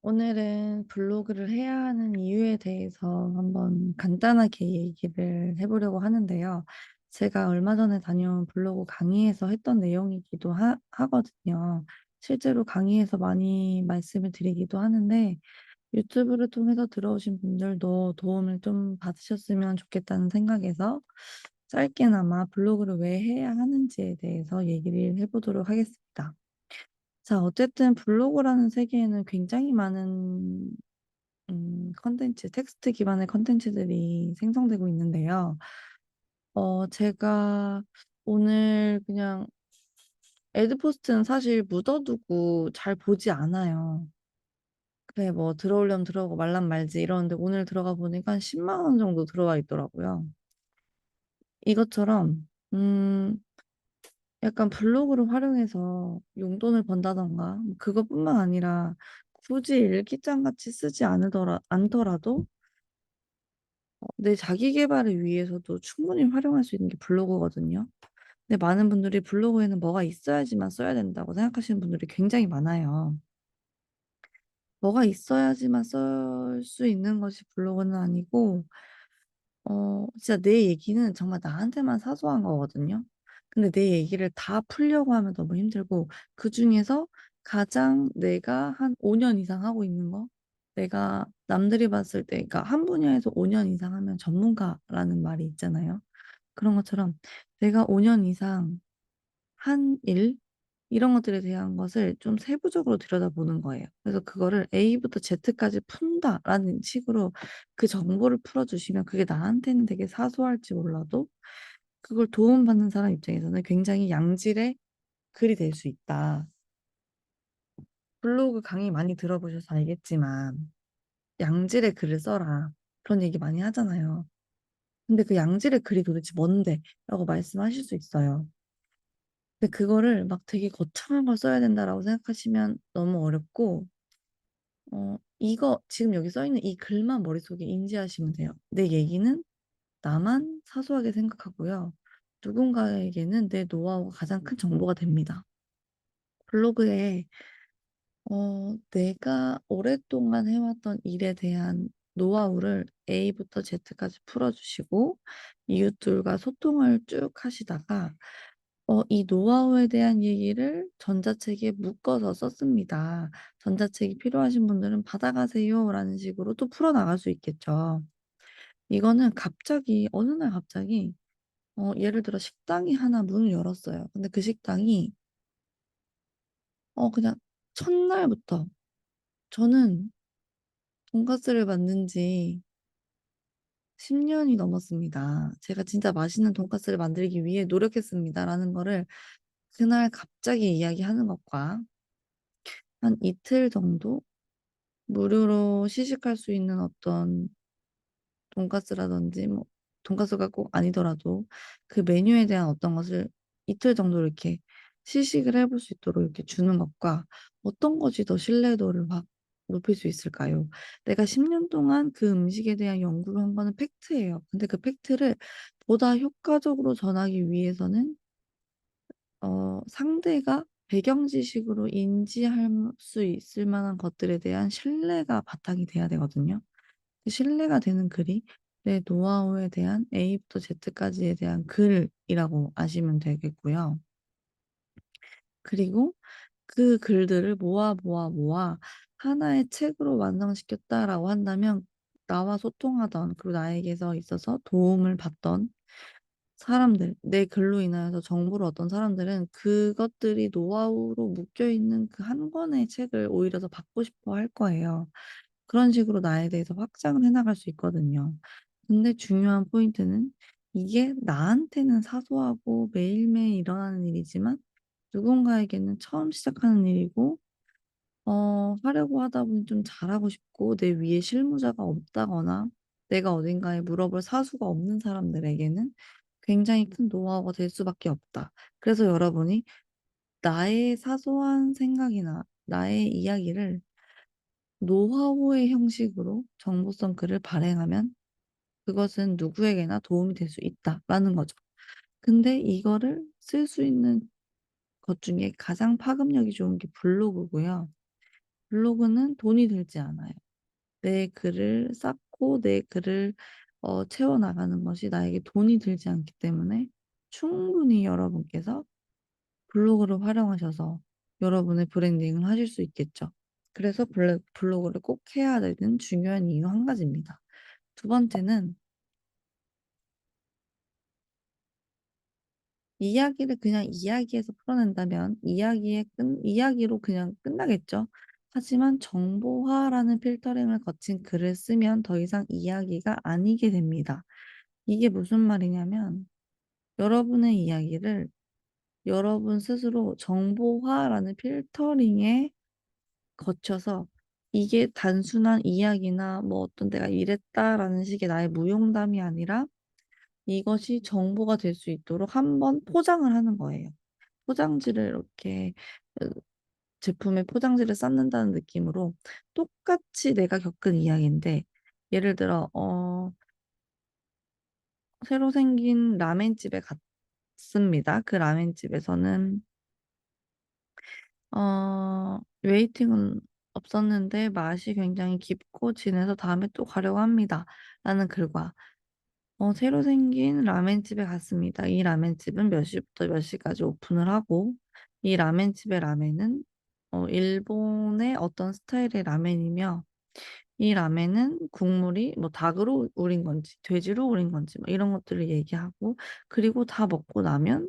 오늘은 블로그를 해야 하는 이유에 대해서 한번 간단하게 얘기를 해보려고 하는데요. 제가 얼마 전에 다녀온 블로그 강의에서 했던 내용이기도 하거든요. 실제로 강의에서 많이 말씀을 드리기도 하는데 유튜브를 통해서 들어오신 분들도 도움을 좀 받으셨으면 좋겠다는 생각에서 짧게나마 블로그를 왜 해야 하는지에 대해서 얘기를 해보도록 하겠습니다. 자, 어쨌든 블로그라는 세계에는 굉장히 많은 텍스트 기반의 컨텐츠들이 생성되고 있는데요. 제가 오늘 그냥 에드포스트는 사실 묻어두고 잘 보지 않아요. 그래, 뭐 들어오려면 들어오고 말란 말지 이러는데 오늘 들어가 보니까 10만 원 정도 들어와 있더라고요. 이것처럼 약간 블로그를 활용해서 용돈을 번다던가 뭐 그것뿐만 아니라 굳이 일기장 같이 쓰지 않더라도 내 자기 개발을 위해서도 충분히 활용할 수 있는 게 블로그거든요. 근데 많은 분들이 블로그에는 뭐가 있어야지만 써야 된다고 생각하시는 분들이 굉장히 많아요. 뭐가 있어야지만 쓸 수 있는 것이 블로그는 아니고 진짜 내 얘기는 정말 나한테만 사소한 거거든요. 근데 내 얘기를 다 풀려고 하면 너무 힘들고 그중에서 가장 내가 한 5년 이상 하고 있는 거 내가 남들이 봤을 때 그러니까 한 분야에서 5년 이상 하면 전문가라는 말이 있잖아요. 그런 것처럼 내가 5년 이상 한 일 이런 것들에 대한 것을 좀 세부적으로 들여다보는 거예요. 그래서 그거를 A부터 Z까지 푼다라는 식으로 그 정보를 풀어주시면 그게 나한테는 되게 사소할지 몰라도 그걸 도움받는 사람 입장에서는 굉장히 양질의 글이 될 수 있다. 블로그 강의 많이 들어보셔서 알겠지만 양질의 글을 써라. 그런 얘기 많이 하잖아요. 근데 그 양질의 글이 도대체 뭔데? 라고 말씀하실 수 있어요. 근데 그거를 막 되게 거창한 걸 써야 된다라고 생각하시면 너무 어렵고, 이거 지금 여기 써 있는 이 글만 머릿속에 인지하시면 돼요. 내 얘기는 나만 사소하게 생각하고요. 누군가에게는 내 노하우가 가장 큰 정보가 됩니다. 블로그에 내가 오랫동안 해왔던 일에 대한 노하우를 A부터 Z까지 풀어주시고 이웃들과 소통을 쭉 하시다가 이 노하우에 대한 얘기를 전자책에 묶어서 썼습니다. 전자책이 필요하신 분들은 받아가세요라는 식으로 또 풀어나갈 수 있겠죠. 이거는 갑자기 어느 날 갑자기 예를 들어 식당이 하나 문을 열었어요. 근데 그 식당이 그냥 첫날부터 저는 돈까스를 만든 지 10년이 넘었습니다. 제가 진짜 맛있는 돈까스를 만들기 위해 노력했습니다라는 거를 그날 갑자기 이야기하는 것과 한 이틀 정도 무료로 시식할 수 있는 어떤 돈까스라든지 뭐 돈까스가 꼭 아니더라도 그 메뉴에 대한 어떤 것을 이틀 정도 이렇게 시식을 해볼 수 있도록 이렇게 주는 것과 어떤 것이 더 신뢰도를 확 높일 수 있을까요? 내가 10년 동안 그 음식에 대한 연구를 한 거는 팩트예요. 근데 그 팩트를 보다 효과적으로 전하기 위해서는 상대가 배경 지식으로 인지할 수 있을 만한 것들에 대한 신뢰가 바탕이 돼야 되거든요. 그 신뢰가 되는 글이 내 노하우에 대한 A부터 Z까지에 대한 글이라고 아시면 되겠고요. 그리고 그 글들을 모아 하나의 책으로 완성시켰다라고 한다면 나와 소통하던 그리고 나에게서 있어서 도움을 받던 사람들, 내 글로 인하여서 정보를 얻던 사람들은 그것들이 노하우로 묶여 있는 그 한 권의 책을 오히려 더 받고 싶어 할 거예요. 그런 식으로 나에 대해서 확장을 해 나갈 수 있거든요. 근데 중요한 포인트는 이게 나한테는 사소하고 매일매일 일어나는 일이지만 누군가에게는 처음 시작하는 일이고 하려고 하다 보니 좀 잘하고 싶고 내 위에 실무자가 없다거나 내가 어딘가에 물어볼 사수가 없는 사람들에게는 굉장히 큰 노하우가 될 수밖에 없다. 그래서 여러분이 나의 사소한 생각이나 나의 이야기를 노하우의 형식으로 정보성 글을 발행하면 그것은 누구에게나 도움이 될 수 있다라는 거죠. 근데 이거를 쓸 수 있는 것 중에 가장 파급력이 좋은 게 블로그고요. 블로그는 돈이 들지 않아요. 내 글을 쌓고 내 글을 채워나가는 것이 나에게 돈이 들지 않기 때문에 충분히 여러분께서 블로그를 활용하셔서 여러분의 브랜딩을 하실 수 있겠죠. 그래서 블로그를 꼭 해야 되는 중요한 이유 한 가지입니다. 두 번째는 이야기를 그냥 이야기해서 풀어낸다면 이야기로 그냥 끝나겠죠. 하지만 정보화라는 필터링을 거친 글을 쓰면 더 이상 이야기가 아니게 됩니다. 이게 무슨 말이냐면 여러분의 이야기를 여러분 스스로 정보화라는 필터링에 거쳐서 이게 단순한 이야기나 뭐 어떤 "내가 이랬다."라는 식의 나의 무용담이 아니라 이것이 정보가 될 수 있도록 한번 포장을 하는 거예요. 포장지를 이렇게 어 제품의 포장지를 쌓는다는 느낌으로 똑같이 내가 겪은 이야기인데 예를 들어 새로 생긴 라멘집에 갔습니다. 그 라멘집에서는 웨이팅은 없었는데 맛이 굉장히 깊고 진해서 다음에 또 가려고 합니다."라는 글과 새로 생긴 라멘집에 갔습니다. 이 라멘집은 몇 시부터 몇 시까지 오픈을 하고 이 라멘집의 라멘은 일본의 어떤 스타일의 라멘이며 이 라멘은 국물이 뭐 닭으로 우린 건지 돼지로 우린 건지 뭐 이런 것들을 얘기하고 그리고 다 먹고 나면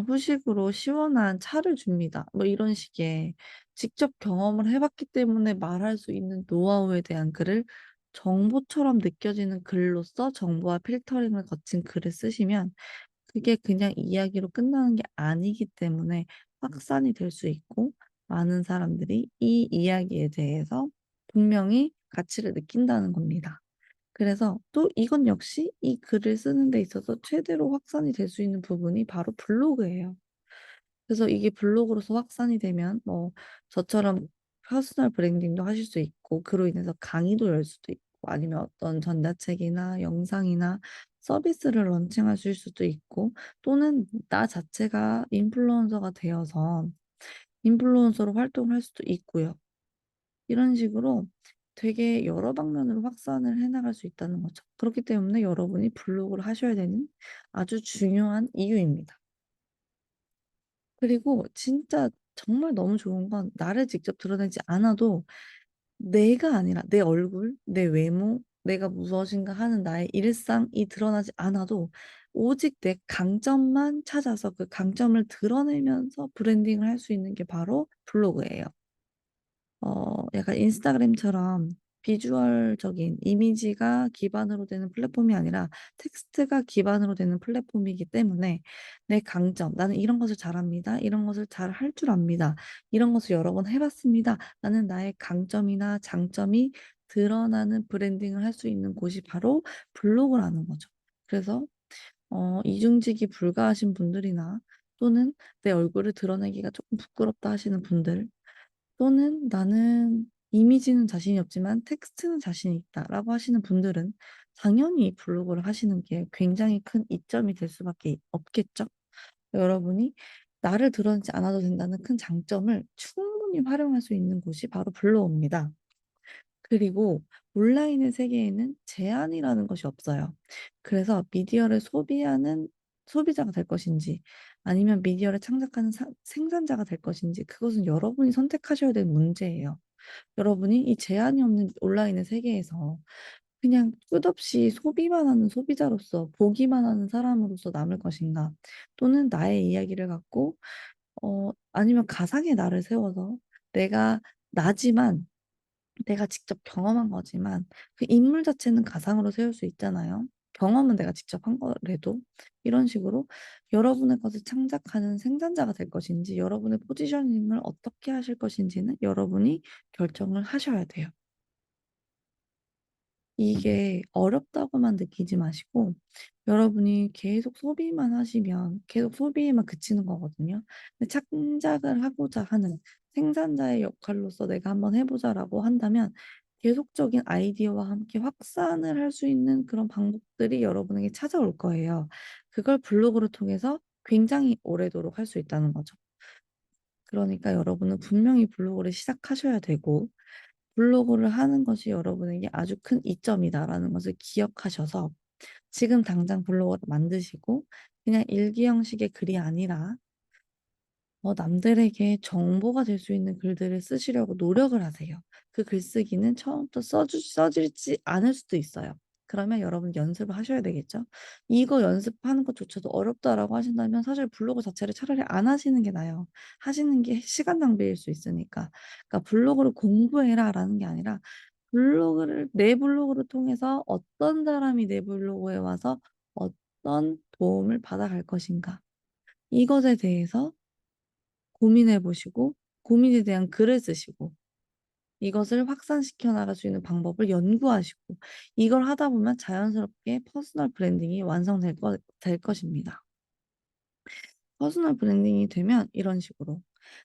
후식으로 시원한 차를 줍니다. 뭐 이런 식의 직접 경험을 해 봤기 때문에 말할 수 있는 노하우에 대한 글을 정보처럼 느껴지는 글로써 정보와 필터링을 거친 글을 쓰시면 그게 그냥 이야기로 끝나는 게 아니기 때문에 확산이 될 수 있고 많은 사람들이 이 이야기에 대해서 분명히 가치를 느낀다는 겁니다. 그래서 또 이건 역시 이 글을 쓰는 데 있어서 최대로 확산이 될 수 있는 부분이 바로 블로그예요. 그래서 이게 블로그로서 확산이 되면 뭐 저처럼 퍼스널 브랜딩도 하실 수 있고 그로 인해서 강의도 열 수도 있고 아니면 어떤 전자책이나 영상이나 서비스를 런칭하실 수도 있고 또는 나 자체가 인플루언서가 되어서 인플루언서로 활동할 수도 있고요. 이런 식으로 되게 여러 방면으로 확산을 해 나갈 수 있다는 거죠. 그렇기 때문에 여러분이 블로그를 하셔야 되는 아주 중요한 이유입니다. 그리고 진짜 정말 너무 좋은 건 나를 직접 드러내지 않아도 내가 아니라 내 얼굴, 내 외모, 내가 무엇인가 하는 나의 일상이 드러나지 않아도 오직 내 강점만 찾아서 그 강점을 드러내면서 브랜딩을 할 수 있는 게 바로 블로그예요. 약간 인스타그램처럼 비주얼적인 이미지가 기반으로 되는 플랫폼이 아니라 텍스트가 기반으로 되는 플랫폼이기 때문에 내 강점 '나는 이런 것을 잘합니다. 이런 것을 잘할 줄 압니다. 이런 것을 여러 번 해 봤습니다.'라는 나의 강점이나 장점이 드러나는 브랜딩을 할 수 있는 곳이 바로 블로그라는 거죠. 그래서 이중직이 불가하신 분들이나 또는 내 얼굴을 드러내기가 조금 부끄럽다 하시는 분들 또는 '나는 이미지는 자신이 없지만 텍스트는 자신이 있다.'라고 하시는 분들은 당연히 블로그를 하시는 게 굉장히 큰 이점이 될 수밖에 없겠죠. 여러분이 나를 드러내지 않아도 된다는 큰 장점을 충분히 활용할 수 있는 곳이 바로 블로그입니다. 그리고 온라인의 세계에는 제한이라는 것이 없어요. 그래서 미디어를 소비하는 소비자가 될 것인지 아니면 미디어를 창작하는 생산자가 될 것인지 그것은 여러분이 선택하셔야 될 문제예요. 여러분이 이 제한이 없는 온라인의 세계에서 그냥 끝없이 소비만 하는 소비자로서 보기만 하는 사람으로서 남을 것인가 또는 나의 이야기를 갖고 아니면 가상의 나를 세워서 내가 나지만 내가 직접 경험한 거지만 그 인물 자체는 가상으로 세울 수 있잖아요. 경험은 내가 직접 한 거라도. 이런 식으로 여러분의 것을 창작하는 생산자가 될 것인지 여러분의 포지셔닝을 어떻게 하실 것인지는 여러분이 결정을 하셔야 돼요. 이게 어렵다고만 느끼지 마시고 여러분이 계속 소비만 하시면 계속 소비에만 그치는 거거든요. 근데 창작을 하고자 하는 생산자의 역할로서 '내가 한번 해 보자.'라고 한다면 계속적인 아이디어와 함께 확산을 할 수 있는 그런 방법들이 여러분에게 찾아올 거예요. 그걸 블로그를 통해서 굉장히 오래도록 할 수 있다는 거죠. 그러니까 여러분은 분명히 블로그를 시작하셔야 되고 블로그를 하는 것이 여러분에게 아주 큰 이점이다라는 것을 기억하셔서 지금 당장 블로그를 만드시고 그냥 일기 형식의 글이 아니라 남들에게 정보가 될 수 있는 글들을 쓰시려고 노력을 하세요. 그 글쓰기는 처음부터 써지지 않을 수도 있어요. 그러면 여러분 연습을 하셔야 되겠죠. 이거 연습하는 것조차도 어렵다라고 하신다면 사실 블로그 자체를 차라리 안 하시는 게 나아요. 하시는 게 시간 낭비일 수 있으니까. 그러니까 블로그를 공부해라라는 게 아니라 내 블로그를 통해서 어떤 사람이 내 블로그에 와서 어떤 도움을 받아갈 것인가. 이것에 대해서 고민해 보시고 고민에 대한 글을 쓰시고 이것을 확산시켜 나갈 수 있는 방법을 연구하시고 이걸 하다 보면 자연스럽게 퍼스널 브랜딩이 완성될 될 것입니다. 퍼스널 브랜딩이 되면 이런 식으로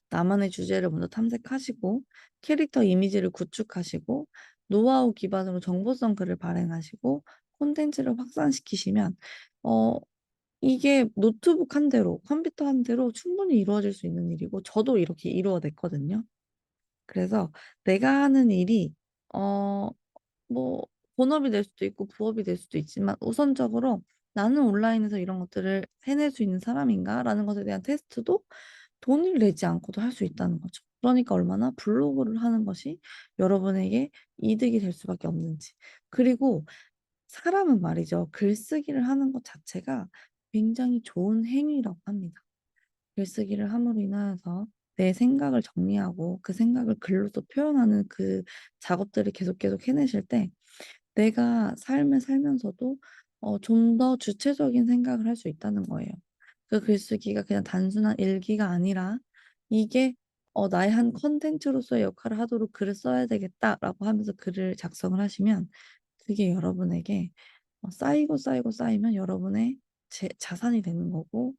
나만의 주제를 먼저 탐색하시고 캐릭터 이미지를 구축하시고 노하우 기반으로 정보성 글을 발행하시고 콘텐츠를 확산시키시면 어 이게 노트북 한 대로 컴퓨터 한 대로 충분히 이루어질 수 있는 일이고 저도 이렇게 이루어냈거든요. 그래서 내가 하는 일이 어 뭐 본업이 될 수도 있고 부업이 될 수도 있지만 우선적으로 '나는 온라인에서 이런 것들을 해낼 수 있는 사람인가?'라는 것에 대한 테스트도 돈을 내지 않고도 할 수 있다는 거죠. 그러니까 얼마나 블로그를 하는 것이 여러분에게 이득이 될 수밖에 없는지. 그리고 사람은 말이죠. 글쓰기를 하는 것 자체가 굉장히 좋은 행위라고 합니다. 글쓰기를 함으로 인하여서 내 생각을 정리하고 그 생각을 글로써 표현하는 그 작업들을 계속 해내실 때 내가 삶을 살면서도 좀 더 주체적인 생각을 할 수 있다는 거예요. 그 글쓰기가 그냥 단순한 일기가 아니라 이게 '나의 한 콘텐츠로서의 역할을 하도록 글을 써야 되겠다.'라고 하면서 글을 작성을 하시면 그게 여러분에게 쌓이면 여러분의 자산이 되는 거고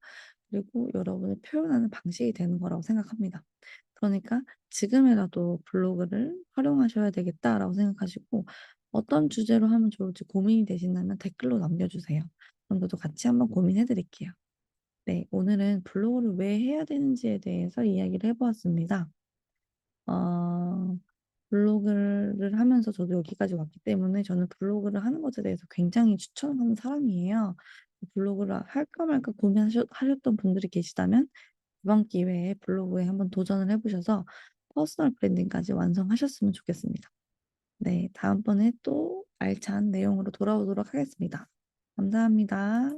그리고 여러분을 표현하는 방식이 되는 거라고 생각합니다. 그러니까 '지금이라도 블로그를 활용하셔야 되겠다.'라고 생각하시고 어떤 주제로 하면 좋을지 고민이 되신다면 댓글로 남겨주세요. 그럼 저도 같이 한번 고민해 드릴게요. 네, 오늘은 블로그를 왜 해야 되는지에 대해서 이야기를 해 보았습니다. 어 블로그를 하면서 저도 여기까지 왔기 때문에 저는 블로그를 하는 것에 대해서 굉장히 추천하는 사람이에요. 블로그를 할까 말까 하셨던 분들이 계시다면 이번 기회에 블로그에 한번 도전을 해 보셔서 퍼스널 브랜딩까지 완성하셨으면 좋겠습니다. 네. 다음번에 또 알찬 내용으로 돌아오도록 하겠습니다. 감사합니다.